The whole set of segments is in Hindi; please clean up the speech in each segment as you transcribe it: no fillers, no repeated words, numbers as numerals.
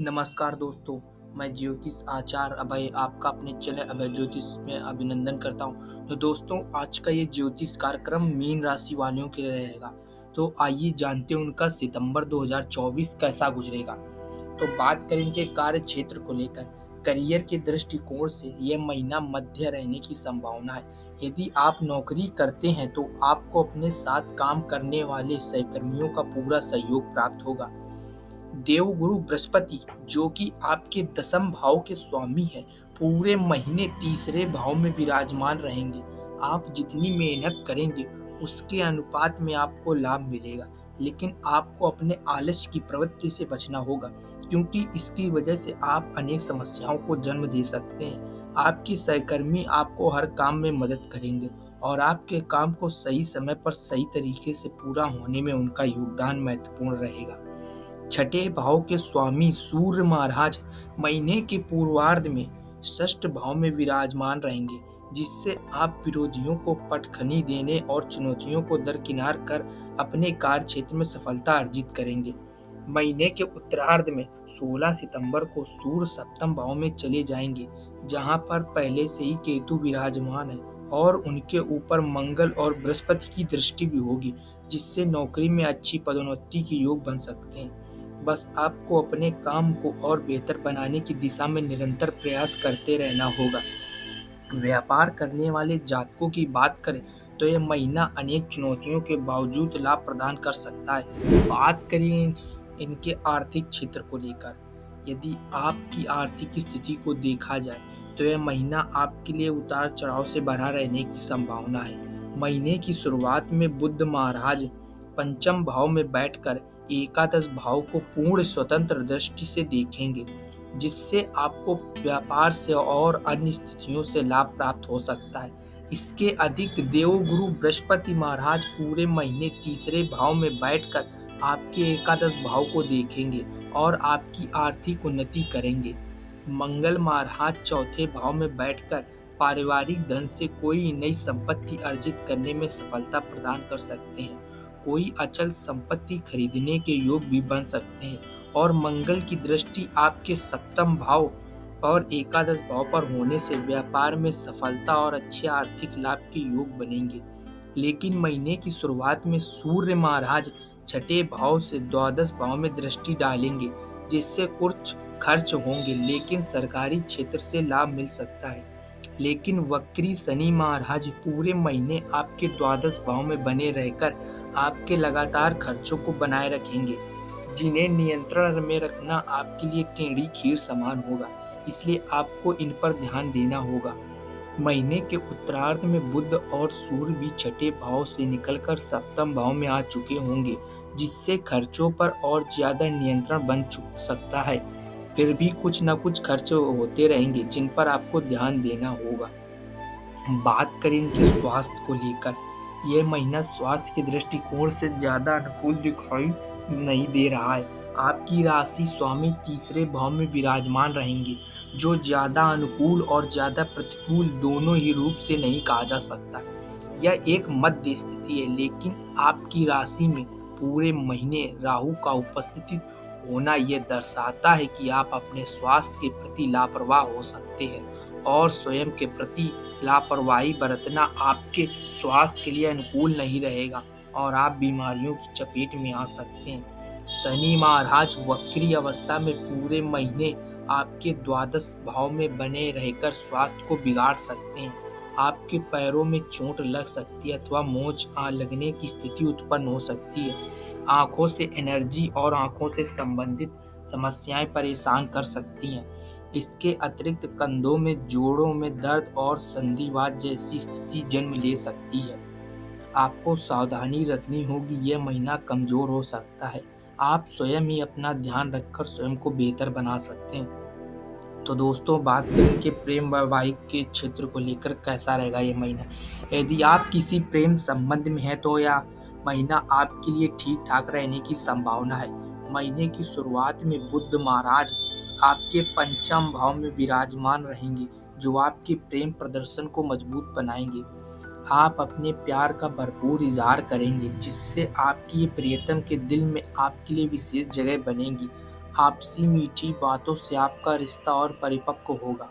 नमस्कार दोस्तों, मैं ज्योतिष आचार्य अभय आपका अपने चैनल अभय ज्योतिष में अभिनंदन करता हूँ। तो दोस्तों, आज का ये ज्योतिष कार्यक्रम मीन राशि वालों के लिए रहेगा। तो आइए जानते हैं उनका सितंबर 2024 कैसा गुजरेगा। तो बात करेंगे कार्य क्षेत्र को लेकर। करियर के दृष्टिकोण से यह महीना मध्य रहने की संभावना है। यदि आप नौकरी करते हैं तो आपको अपने साथ काम करने वाले सहकर्मियों का पूरा सहयोग प्राप्त होगा। देवगुरु बृहस्पति, जो कि आपके दसम भाव के स्वामी हैं, पूरे महीने तीसरे भाव में विराजमान रहेंगे। आप जितनी मेहनत करेंगे उसके अनुपात में आपको लाभ मिलेगा, लेकिन आपको अपने आलस्य की प्रवृत्ति से बचना होगा, क्योंकि इसकी वजह से आप अनेक समस्याओं को जन्म दे सकते हैं। आपके सहकर्मी आपको हर काम में मदद करेंगे और आपके काम को सही समय पर सही तरीके से पूरा होने में उनका योगदान महत्वपूर्ण रहेगा। छठे भाव के स्वामी सूर्य महाराज महीने के पूर्वार्ध में षष्ठ भाव में विराजमान रहेंगे, जिससे आप विरोधियों को पटखनी देने और चुनौतियों को दरकिनार कर अपने कार्य क्षेत्र में सफलता अर्जित करेंगे। महीने के उत्तरार्ध में 16 सितंबर को सूर्य सप्तम भाव में चले जाएंगे, जहां पर पहले से ही केतु विराजमान है और उनके ऊपर मंगल और बृहस्पति की दृष्टि भी होगी, जिससे नौकरी में अच्छी पदोन्नति के योग बन सकते हैं। बस आपको अपने काम को और बेहतर बनाने की दिशा में निरंतर प्रयास करते रहना होगा। व्यापार करने वाले जातकों की बात करें तो यह महीना अनेक चुनौतियों के बावजूद लाभ प्रदान कर सकता है। बात करें इनके आर्थिक क्षेत्र को लेकर। यदि आपकी आर्थिक स्थिति को देखा जाए तो यह महीना आपके लिए उतार चढ़ाव से भरा रहने की संभावना है। महीने की शुरुआत में बुध महाराज पंचम भाव में बैठकर एकादश भाव को पूर्ण स्वतंत्र दृष्टि से देखेंगे, जिससे आपको व्यापार से और अन्य स्थितियों से लाभ प्राप्त हो सकता है। इसके अधिक देवगुरु बृहस्पति महाराज पूरे महीने तीसरे भाव में बैठकर आपके एकादश भाव को देखेंगे और आपकी आर्थिक उन्नति करेंगे। मंगल महाराज चौथे भाव में बैठकर पारिवारिक धन से कोई नई संपत्ति अर्जित करने में सफलता प्रदान कर सकते हैं। कोई अचल संपत्ति खरीदने के योग भी बन सकते हैं और मंगल की दृष्टि आपके सप्तम भाव और एकादश भाव पर होने से व्यापार में सफलता और अच्छे आर्थिक लाभ के योग बनेंगे। लेकिन महीने की शुरुआत में सूर्य महाराज छठे भाव से द्वादश भाव में दृष्टि डालेंगे, जिससे कुछ खर्च होंगे, लेकिन सरकारी क्षेत्र से लाभ मिल सकता है। लेकिन वक्री शनि महाराज पूरे महीने आपके द्वादश भाव में बने रहकर आपके लगातार खर्चों को बनाए रखेंगे, जिन्हें नियंत्रण में रखना आपके लिए टेढ़ी खीर समान होगा। इसलिए आपको इन पर ध्यान देना होगा। महीने के उत्तरार्ध में बुध और सूर्य भी छठे भाव से निकलकर सप्तम भाव में आ चुके होंगे, जिससे खर्चों पर और ज्यादा नियंत्रण बन सकता है। फिर भी कुछ न कुछ खर्च होते रहेंगे, जिन पर आपको ध्यान देना होगा। बात करें इनके स्वास्थ्य को लेकर। यह महीना स्वास्थ्य के दृष्टिकोण से ज्यादा अनुकूल दिखाई नहीं दे रहा है। आपकी राशि स्वामी तीसरे भाव में विराजमान रहेंगे, जो ज्यादा अनुकूल और ज्यादा प्रतिकूल दोनों ही रूप से नहीं कहा जा सकता। यह एक मध्य स्थिति है, लेकिन आपकी राशि में पूरे महीने राहु का उपस्थिति होना यह दर्शाता है कि आप अपने स्वास्थ्य के प्रति लापरवाह हो सकते हैं और स्वयं के प्रति लापरवाही बरतना आपके स्वास्थ्य के लिए अनुकूल नहीं रहेगा और आप बीमारियों की चपेट में आ सकते हैं। शनि महाराज वक्री अवस्था में पूरे महीने आपके द्वादश भाव में बने रहकर स्वास्थ्य को बिगाड़ सकते हैं। आपके पैरों में चोट लग सकती है अथवा मोच लगने की स्थिति उत्पन्न हो सकती है। आंखों से एनर्जी और आंखों से संबंधित समस्याएं परेशान कर सकती हैं। इसके अतिरिक्त कंधों में, जोड़ों में दर्द और संधिवात जैसी स्थिति जन्म ले सकती है। आपको सावधानी रखनी होगी, यह महीना कमजोर हो सकता है। आप स्वयं ही अपना ध्यान रखकर स्वयं को बेहतर बना सकते हैं। तो दोस्तों, बात करें कि प्रेम वैवाहिक के क्षेत्र को लेकर कैसा रहेगा ये महीना। यदि आप किसी प्रेम संबंध में हैं तो यह महीना आपके लिए ठीक ठाक रहने की संभावना है। महीने की शुरुआत में बुध महाराज आपके पंचम भाव में विराजमान रहेंगे, जो आपके प्रेम प्रदर्शन को मजबूत बनाएंगे। आप अपने प्यार का भरपूर इजहार करेंगे, जिससे आपकी प्रियतम के दिल में आपके लिए विशेष जगह बनेगी। आपसी मीठी बातों से आपका रिश्ता और परिपक्व होगा।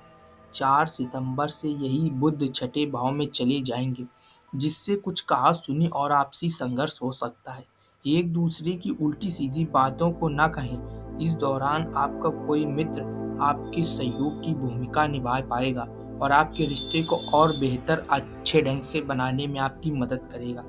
4 सितंबर से यही बुध छठे भाव में चले जाएंगे, जिससे कुछ कहा सुनी और आपसी संघर्ष हो सकता है। एक दूसरे की उल्टी सीधी बातों को न कहें। इस दौरान आपका कोई मित्र आपके सहयोग की भूमिका निभा पाएगा और आपके रिश्ते को और बेहतर अच्छे ढंग से बनाने में आपकी मदद करेगा।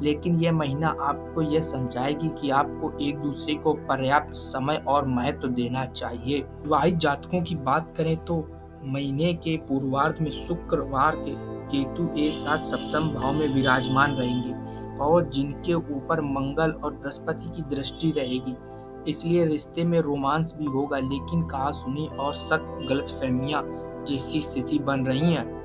लेकिन यह महीना आपको यह समझाएगी कि आपको एक दूसरे को पर्याप्त समय और महत्व देना चाहिए। विवाहित जातकों की बात करें तो महीने के पूर्वार्ध में शुक्रवार के केतु एक साथ सप्तम भाव में विराजमान रहेंगे और जिनके ऊपर मंगल और बृहस्पति की दृष्टि रहेगी। इसलिए रिश्ते में रोमांस भी होगा, लेकिन कहासुनी और शक गलतफहमियां जैसी स्थिति बन रही है।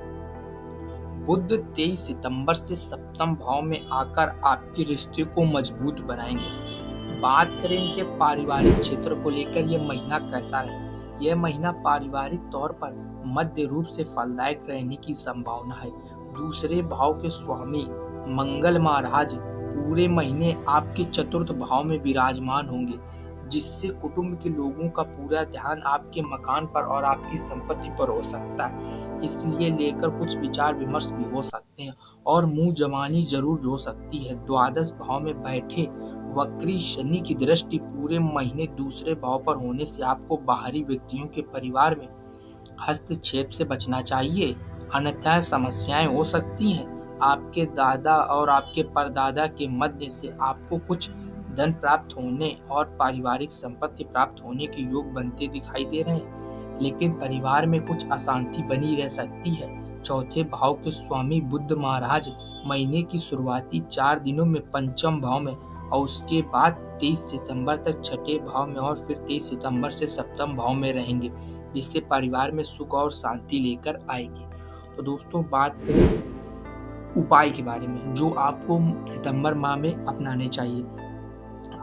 बुध 23 सितंबर से सप्तम भाव में आकर आपके रिश्ते को मजबूत बनाएंगे। बात करें इनके पारिवारिक क्षेत्र को लेकर यह महीना कैसा रहे। यह महीना पारिवारिक तौर पर मध्य रूप से फलदायक रहने की संभावना है। दूसरे भाव के स्वामी मंगल महाराज पूरे महीने आपके चतुर्थ भाव में विराजमान होंगे, जिससे कुटुंब के लोगों का पूरा ध्यान आपके मकान पर और आपकी संपत्ति पर हो सकता है। इसलिए लेकर कुछ विचार विमर्श भी हो सकते हैं और मुंह जबानी जरूर हो सकती है। द्वादश भाव में बैठे वक्री शनि की दृष्टि पूरे महीने दूसरे भाव पर होने से आपको बाहरी व्यक्तियों के परिवार में हस्तक्षेप से बचना चाहिए, अन्यथा समस्याएं हो सकती हैं। आपके दादा और आपके परदादा के मध्य से आपको कुछ धन प्राप्त होने और पारिवारिक संपत्ति प्राप्त होने के योग बनते दिखाई दे रहे हैं, लेकिन परिवार में कुछ अशांति बनी रह सकती है। चौथे भाव के स्वामी बुध महाराज महीने की शुरुआती 4 दिनों में पंचम भाव में और उसके बाद 23 सितंबर तक छठे भाव में और फिर 23 सितंबर से सप्तम भाव में रहेंगे, जिससे परिवार में सुख और शांति लेकर आएगी। तो दोस्तों, बात करें उपाय के बारे में जो आपको सितंबर माह में अपनाने चाहिए।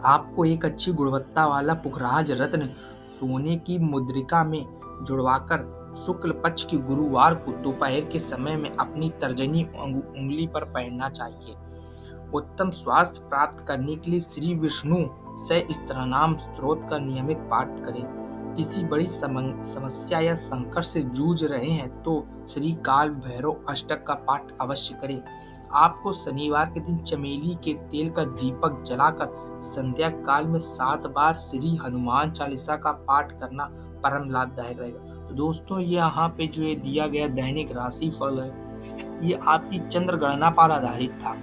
आपको एक अच्छी गुणवत्ता वाला पुखराज रत्न सोने की मुद्रिका में जुड़वाकर शुक्ल पक्ष की गुरुवार को दोपहर के समय में अपनी तर्जनी उंगली पर पहनना चाहिए। उत्तम स्वास्थ्य प्राप्त करने के लिए श्री विष्णु सहस्त्रनाम स्तोत्र का नियमित पाठ करें। किसी बड़ी समस्या या संकट से जूझ रहे हैं तो श्री काल भैरव अष्टक का पाठ अवश्य करें। आपको शनिवार के दिन चमेली के तेल का दीपक जलाकर संध्या काल में 7 बार श्री हनुमान चालीसा का पाठ करना परम लाभदायक रहेगा। तो दोस्तों, ये यहाँ पे जो ये दिया गया दैनिक राशि फल है, ये आपकी चंद्र गणना पर आधारित था।